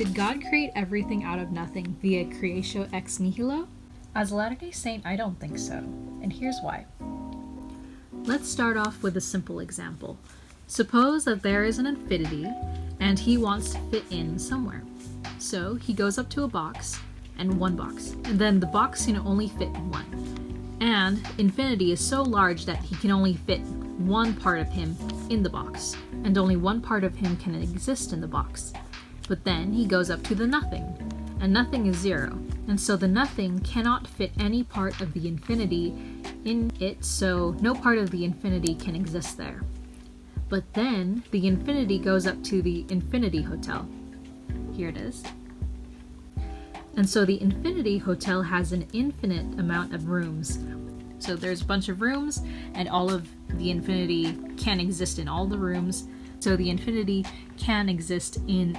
Did God create everything out of nothing via Creatio Ex Nihilo? As a Latter-day Saint, I don't think so, and here's why. Let's start off with a simple example. Suppose that there is an infinity, and he wants to fit in somewhere. So he goes up to a box, and one box, and then the box can only fit one. And infinity is so large that he can only fit one part of him in the box, and only one part of him can exist in the box. But then he goes up to the nothing, and nothing is zero, and so the nothing cannot fit any part of the infinity in it, so no part of the infinity can exist there. But then the infinity goes up to the infinity hotel. Here it is. And so the infinity hotel has an infinite amount of rooms. So there's a bunch of rooms, and all of the infinity can exist in all the rooms. So the infinity can exist in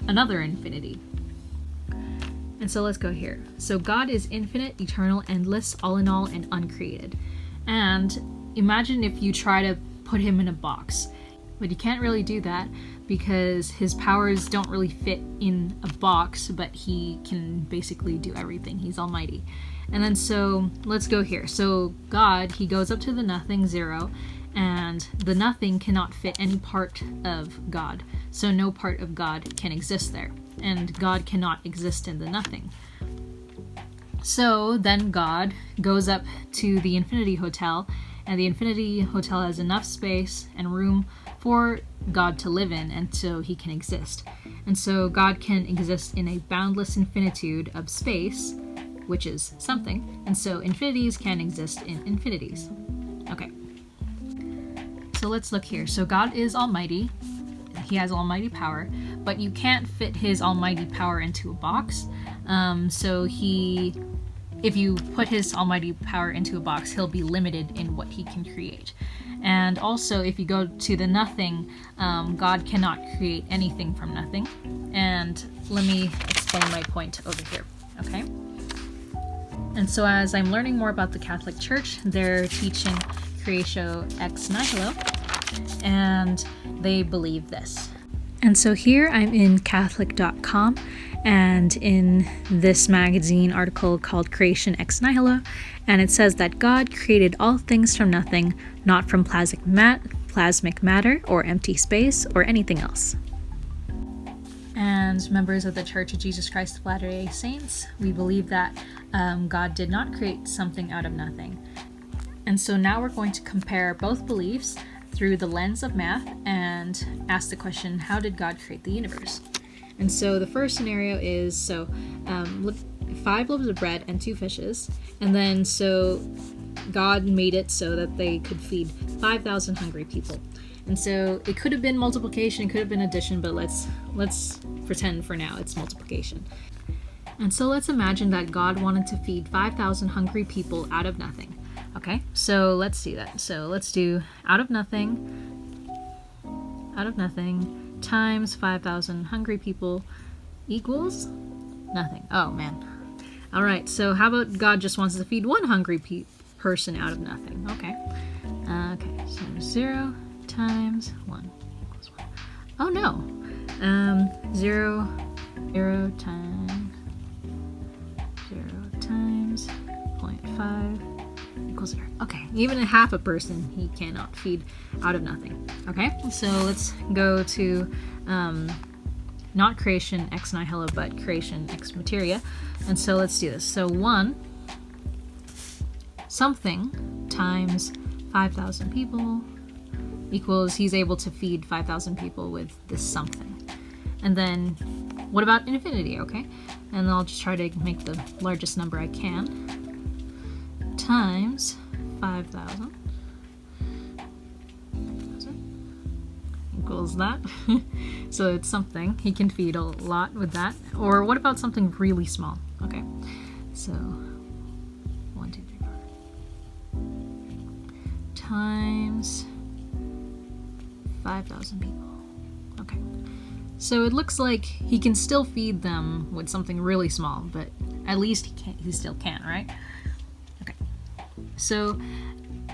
another infinity. And so let's go here. So God is infinite, eternal, endless, all in all, and uncreated. And imagine if you try to put him in a box. But you can't really do that because his powers don't really fit in a box, but he can basically do everything. He's almighty. And then so let's go here. So God, he goes up to the nothing, zero, and the nothing cannot fit any part of God. So no part of God can exist there. And God cannot exist in the nothing. So then God goes up to the infinity hotel, and the infinity hotel has enough space and room for God to live in, and so he can exist. And so God can exist in a boundless infinitude of space, which is something, and so infinities can exist in infinities. Okay. So let's look here. So God is almighty. He has almighty power, but you can't fit his almighty power into a box. If you put his almighty power into a box, he'll be limited in what he can create. And also, if you go to the nothing, God cannot create anything from nothing. And let me explain my point over here, okay? And so as I'm learning more about the Catholic Church, they're teaching Creatio Ex Nihilo, and they believe this. And so here I'm in Catholic.com, and in this magazine article called Creatio Ex Nihilo, and it says that God created all things from nothing, not from plasmic matter or empty space or anything else. And members of the Church of Jesus Christ of Latter-day Saints, we believe that God did not create something out of nothing. And so now we're going to compare both beliefs through the lens of math and ask the question, how did God create the universe? And so the first scenario is, 5 loaves of bread and 2 fishes, and then so God made it so that they could feed 5,000 hungry people. And so it could have been multiplication, it could have been addition, but let's pretend for now it's multiplication. And so let's imagine that God wanted to feed 5,000 hungry people out of nothing. Okay, so let's do that. So let's do out of nothing times 5,000 hungry people equals nothing. Oh man. All right, so how about God just wants to feed one hungry person out of nothing? Okay. Okay, so 0 times 1 equals 1. Oh no. 0 times 0.5 equals 0. Okay, even a half a person he cannot feed out of nothing. Okay, so let's go to not creation ex nihilo, but creation ex materia. And so let's do this. So 1 something times 5,000 people equals he's able to feed 5,000 people with this something. And then what about infinity, okay? And I'll just try to make the largest number I can. Times 5,000 equals that. So it's something. He can feed a lot with that. Or what about something really small? Okay. So 1, 2, 3, 4. Times 5,000 people. Okay. So it looks like he can still feed them with something really small, but at least he still can, right? Okay. So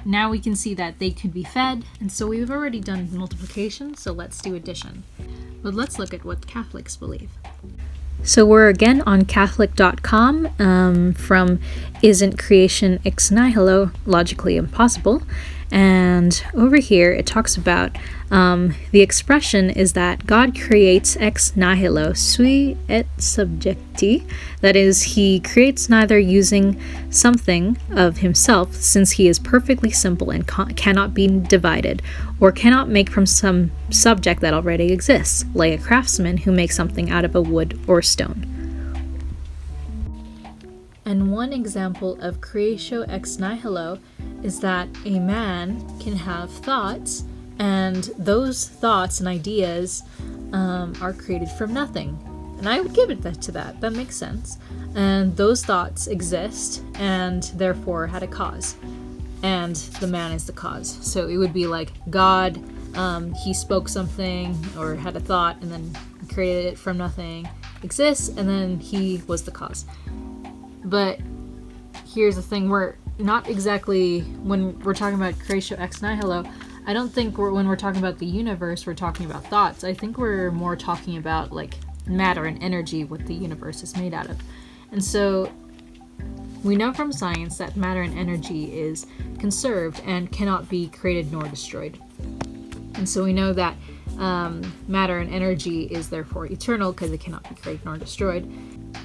now we can see that they could be fed, and so we've already done multiplication, so let's do addition. But let's look at what Catholics believe. So we're again on Catholic.com from Isn't Creation Ex Nihilo Logically Impossible? And over here it talks about the expression is that God creates ex nihilo sui et subjecti, that is, he creates neither using something of himself, since he is perfectly simple and cannot be divided, or cannot make from some subject that already exists, like a craftsman who makes something out of a wood or stone. And one example of Creatio Ex Nihilo is that a man can have thoughts, and those thoughts and ideas are created from nothing. And I would give it to that. That makes sense. And those thoughts exist and therefore had a cause. And the man is the cause. So it would be like God, he spoke something or had a thought and then created it from nothing, exists, and then he was the cause. But here's the thing, we're not exactly, when we're talking about Creatio Ex Nihilo, I don't think when we're talking about the universe, we're talking about thoughts. I think we're more talking about like matter and energy, what the universe is made out of. And so we know from science that matter and energy is conserved and cannot be created nor destroyed. And so we know that matter and energy is therefore eternal because it cannot be created nor destroyed.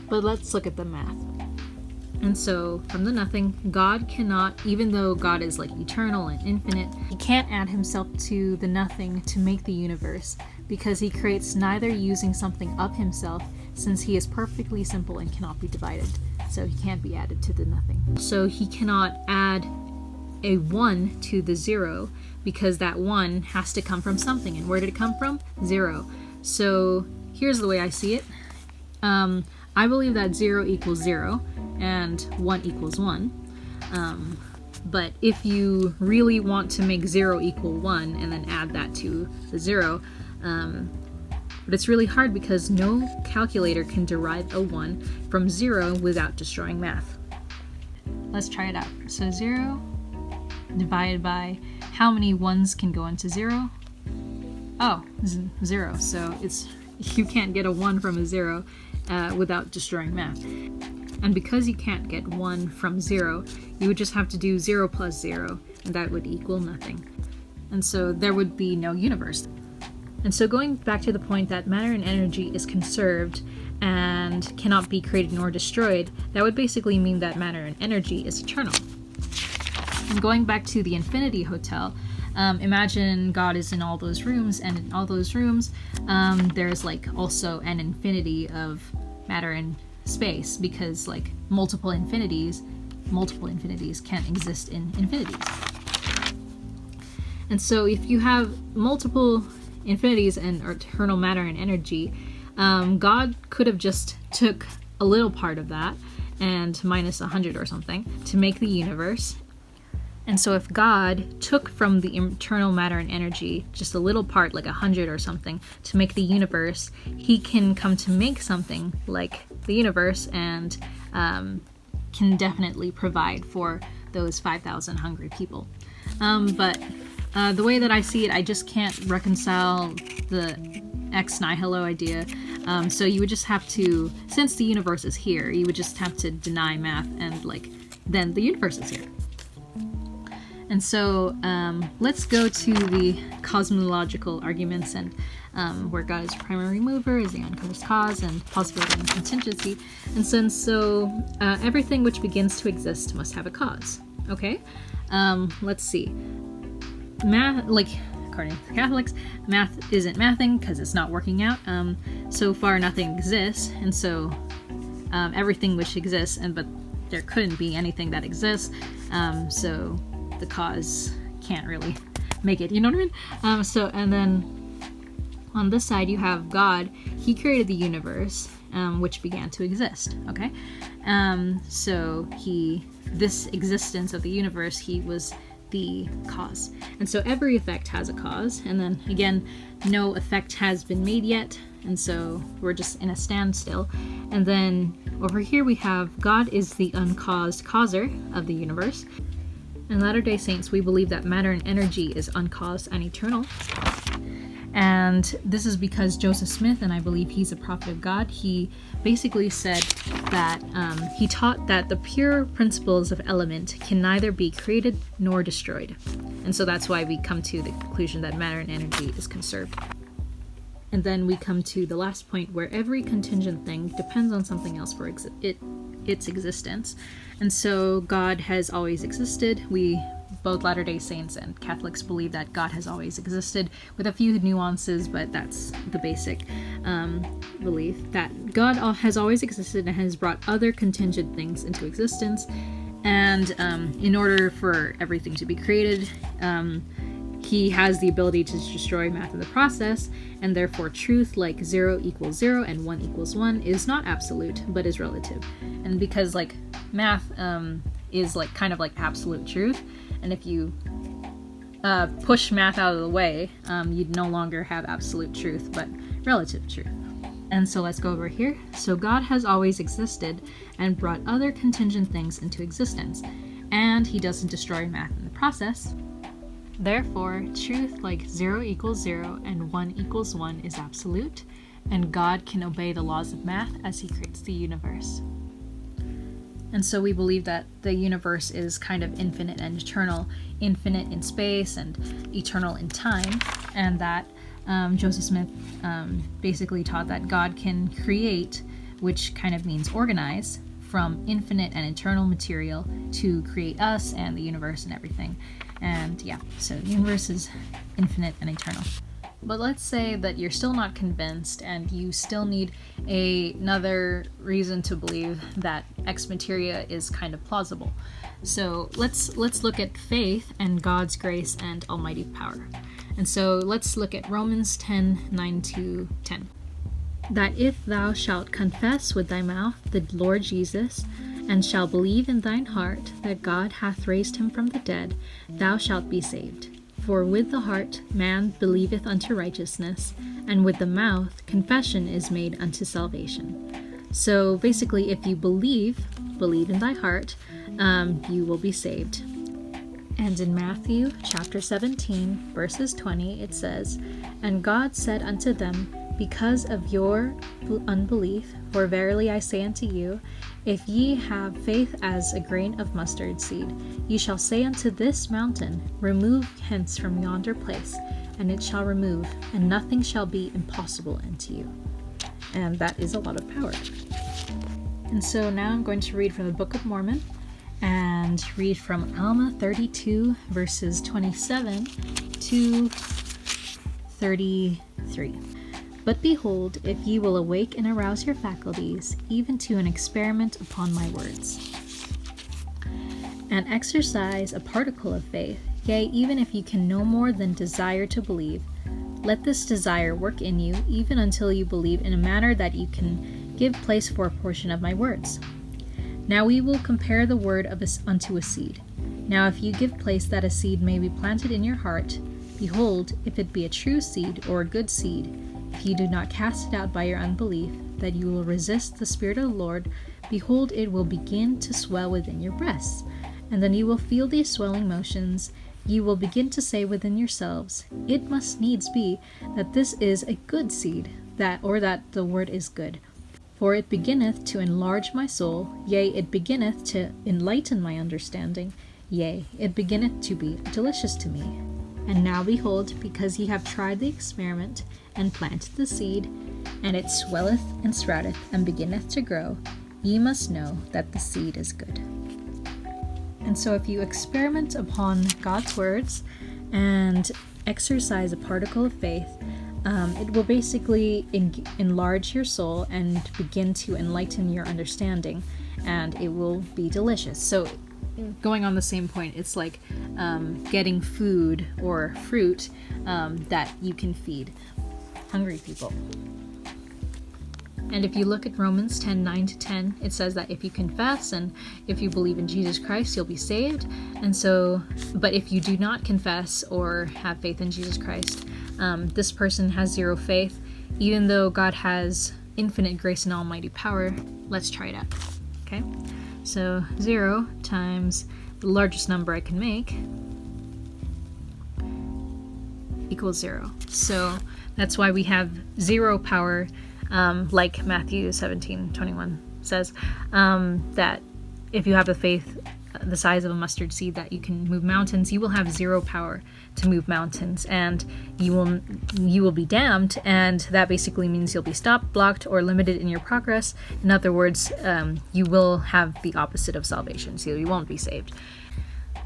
But let's look at the math. And so, from the nothing, God cannot, even though God is like eternal and infinite, he can't add himself to the nothing to make the universe, because he creates neither using something of himself, since he is perfectly simple and cannot be divided. So he can't be added to the nothing. So he cannot add a 1 to the 0, because that 1 has to come from something. And where did it come from? 0. So here's the way I see it. I believe that 0 equals 0 and 1 equals 1. But if you really want to make 0 equal 1 and then add that to the 0, but it's really hard because no calculator can derive a 1 from 0 without destroying math. Let's try it out. So 0 divided by how many 1s can go into 0? Oh, 0. So you can't get a 1 from a 0 without destroying math. And because you can't get 1 from 0, you would just have to do 0 plus 0, and that would equal nothing. And so there would be no universe. And so going back to the point that matter and energy is conserved and cannot be created nor destroyed, that would basically mean that matter and energy is eternal. And going back to the Infinity Hotel, imagine God is in all those rooms, and in all those rooms there's like also an infinity of matter and space, because like multiple infinities can't exist in infinities. And so if you have multiple infinities and eternal matter and energy, God could have just took a little part of that and minus 100 or something to make the universe. And so if God took from the eternal matter and energy just a little part, like 100 or something, to make the universe, he can come to make something like the universe and can definitely provide for those 5,000 hungry people. But the way that I see it, I just can't reconcile the ex nihilo idea. So you would just have to, since the universe is here, you would just have to deny math, and like then the universe is here. And so let's go to the cosmological arguments, and where God is primary mover, is the uncaused cause, and possibility and contingency. And so everything which begins to exist must have a cause. Okay? Let's see. Math, like according to the Catholics, math isn't mathing because it's not working out. So far nothing exists, and so everything which exists, but there couldn't be anything that exists. So the cause can't really make it, you know what I mean? And then on this side you have God. He created the universe, which began to exist. Okay, so this existence of the universe, he was the cause. And so every effect has a cause, and then again, no effect has been made yet, and so we're just in a standstill. And then over here we have God is the uncaused causer of the universe. In Latter-day Saints, we believe that matter and energy is uncaused and eternal. And this is because Joseph Smith, and I believe he's a prophet of God, he basically said that he taught that the pure principles of element can neither be created nor destroyed. And so that's why we come to the conclusion that matter and energy is conserved. And then we come to the last point, where every contingent thing depends on something else for its existence. And so God has always existed. We, both Latter-day Saints and Catholics, believe that God has always existed, with a few nuances, but that's the basic belief, that God has always existed and has brought other contingent things into existence. And in order for everything to be created, he has the ability to destroy math in the process, and therefore truth, like 0 equals 0 and 1 equals 1, is not absolute, but is relative. And because like math is like kind of like absolute truth, and if you push math out of the way, you'd no longer have absolute truth, but relative truth. And so let's go over here. So God has always existed and brought other contingent things into existence, and he doesn't destroy math in the process. Therefore, truth like 0 equals 0 and 1 equals 1 is absolute, and God can obey the laws of math as he creates the universe. And so we believe that the universe is kind of infinite and eternal, infinite in space and eternal in time, and that Joseph Smith basically taught that God can create, which kind of means organize, from infinite and eternal material to create us and the universe and everything. And yeah, so the universe is infinite and eternal. But let's say that you're still not convinced and you still need another reason to believe that ex materia is kind of plausible. So let's look at faith and God's grace and almighty power. And so let's look at Romans 10:9-10. That if thou shalt confess with thy mouth the Lord Jesus, and shalt believe in thine heart that God hath raised him from the dead, thou shalt be saved. For with the heart man believeth unto righteousness, and with the mouth confession is made unto salvation. So basically, if you believe in thy heart, you will be saved. And in Matthew chapter 17, verses 20, it says, And God said unto them, Because of your unbelief, for verily I say unto you, if ye have faith as a grain of mustard seed, ye shall say unto this mountain, Remove hence from yonder place, and it shall remove, and nothing shall be impossible unto you. And that is a lot of power. And so now I'm going to read from the Book of Mormon, and read from Alma 32, verses 27 to 33. But behold, if ye will awake and arouse your faculties, even to an experiment upon my words, and exercise a particle of faith, yea, even if ye can no more than desire to believe, let this desire work in you, even until you believe in a manner that you can give place for a portion of my words. Now we will compare the word unto a seed. Now if you give place that a seed may be planted in your heart, behold, if it be a true seed or a good seed, if you do not cast it out by your unbelief, that you will resist the Spirit of the Lord, behold, it will begin to swell within your breasts. And then you will feel these swelling motions. You will begin to say within yourselves, It must needs be that this is a good seed, that the word is good. For it beginneth to enlarge my soul, yea, it beginneth to enlighten my understanding, yea, it beginneth to be delicious to me. And now behold, because ye have tried the experiment, and planted the seed, and it swelleth and sprouteth, and beginneth to grow, ye must know that the seed is good. And so if you experiment upon God's words, and exercise a particle of faith, it will basically enlarge your soul, and begin to enlighten your understanding, and it will be delicious. So going on the same point, it's like getting food or fruit that you can feed hungry people. And if you look at Romans 10:9-10, it says that if you confess and if you believe in Jesus Christ, you'll be saved. And so, but if you do not confess or have faith in Jesus Christ, this person has zero faith, even though God has infinite grace and almighty power. Let's try it out. Okay, so 0 times the largest number I can make, equals 0. So that's why we have 0 power, like Matthew 17:21 says, that if you have the faith the size of a mustard seed that you can move mountains, you will have 0 power to move mountains, and you will be damned, and that basically means you'll be stopped, blocked, or limited in your progress. In other words, you will have the opposite of salvation, so you won't be saved.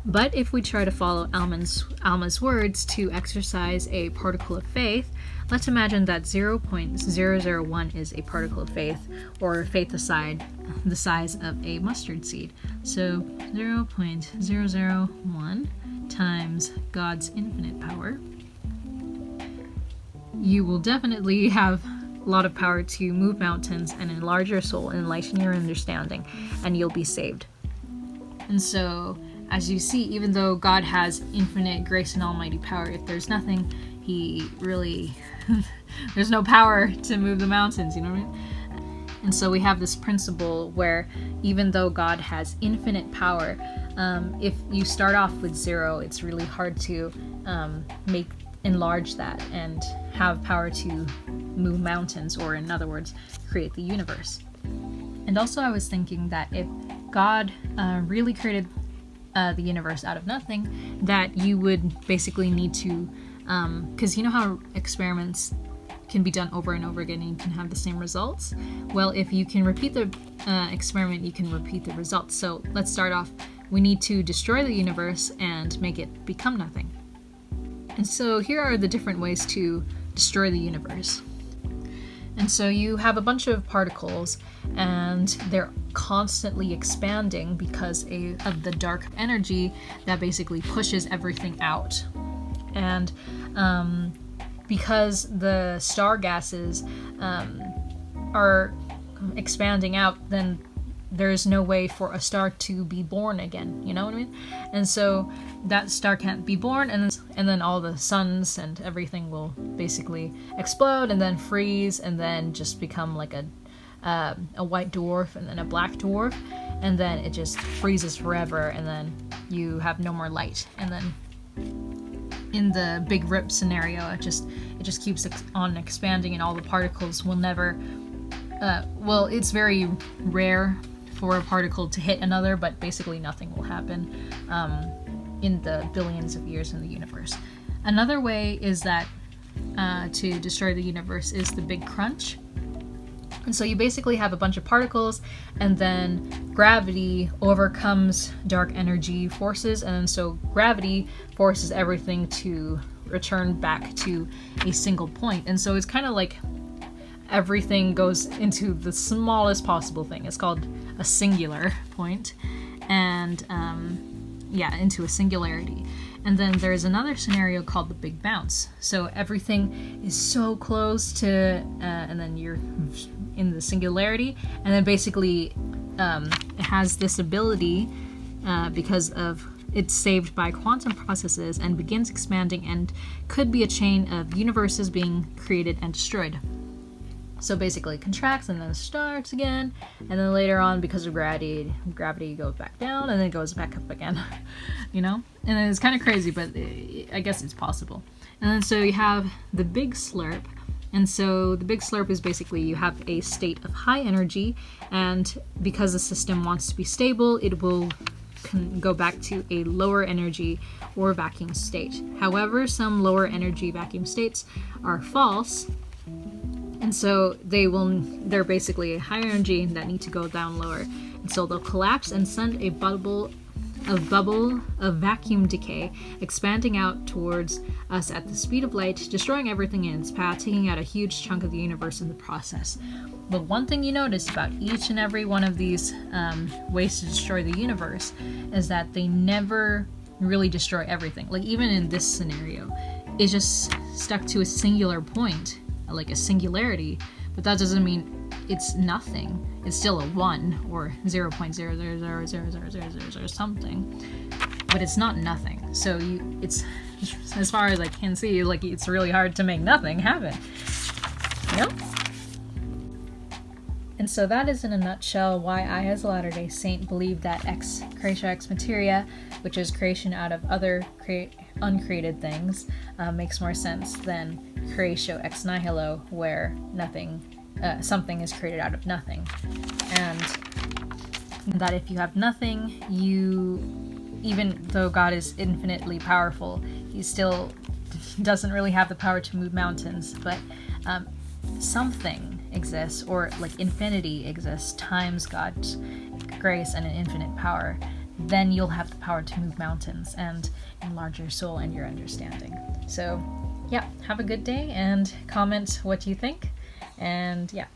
But if we try to follow Alma's words to exercise a particle of faith, let's imagine that 0.001 is a particle of faith, or faith aside, the size of a mustard seed. So 0.001 times God's infinite power. You will definitely have a lot of power to move mountains and enlarge your soul, enlighten your understanding, and you'll be saved. And so, as you see, even though God has infinite grace and almighty power, if there's nothing, he really there's no power to move the mountains, you know what I mean? And so we have this principle where even though God has infinite power, if you start off with 0, it's really hard to enlarge that and have power to move mountains, or in other words, create the universe. And also I was thinking that if God really created the universe out of nothing, that you would basically need to, because you know how experiments can be done over and over again and you can have the same results? Well, if you can repeat the experiment, you can repeat the results. So let's start off. We need to destroy the universe and make it become nothing. And so here are the different ways to destroy the universe. And so you have a bunch of particles, and they're constantly expanding because of the dark energy that basically pushes everything out. And because the star gases are expanding out, then there's no way for a star to be born again, you know what I mean? And so that star can't be born, and then all the suns and everything will basically explode and then freeze and then just become like a white dwarf and then a black dwarf, and then it just freezes forever, and then you have no more light. And then in the Big Rip scenario, it just keeps on expanding, and all the particles will never it's very rare for a particle to hit another, but basically nothing will happen in the billions of years in the universe. Another way is that to destroy the universe is the Big Crunch. And so you basically have a bunch of particles, and then gravity overcomes dark energy forces, and so gravity forces everything to return back to a single point. And so it's kind of like everything goes into the smallest possible thing. It's called a singular point, and into a singularity. And then there's another scenario called the Big Bounce. So everything is so close to, and then you're in the singularity, and then basically it has this ability because of it's saved by quantum processes and begins expanding, and could be a chain of universes being created and destroyed. So basically it contracts and then starts again, and then later on, because of gravity goes back down and then it goes back up again, you know? And it's kind of crazy, but I guess it's possible. And then so you have the Big Slurp. And so the Big Slurp is basically you have a state of high energy, and because the system wants to be stable, it will go back to a lower energy or vacuum state. However, some lower energy vacuum states are false, and so they're basically a higher energy that need to go down lower. And so they'll collapse and send a bubble of vacuum decay expanding out towards us at the speed of light, destroying everything in its path, taking out a huge chunk of the universe in the process. But one thing you notice about each and every one of these ways to destroy the universe is that they never really destroy everything. Like even in this scenario, it's just stuck to a singular point, like a singularity, but that doesn't mean it's nothing. It's still a 1 or 0.0000000 something, but it's not nothing. So it's as far as I can see, like it's really hard to make nothing happen. Yep. And so that is in a nutshell why I, as a Latter-day Saint, believe that Creatio Ex Materia, which is creation out of other uncreated things makes more sense than Creatio Ex Nihilo, where something is created out of nothing. And that if you have nothing, even though God is infinitely powerful, he still doesn't really have the power to move mountains, but something exists, or like infinity exists times God's grace and an infinite power, then you'll have the power to move mountains and enlarge your soul and your understanding. So yeah, have a good day and comment what you think, and yeah.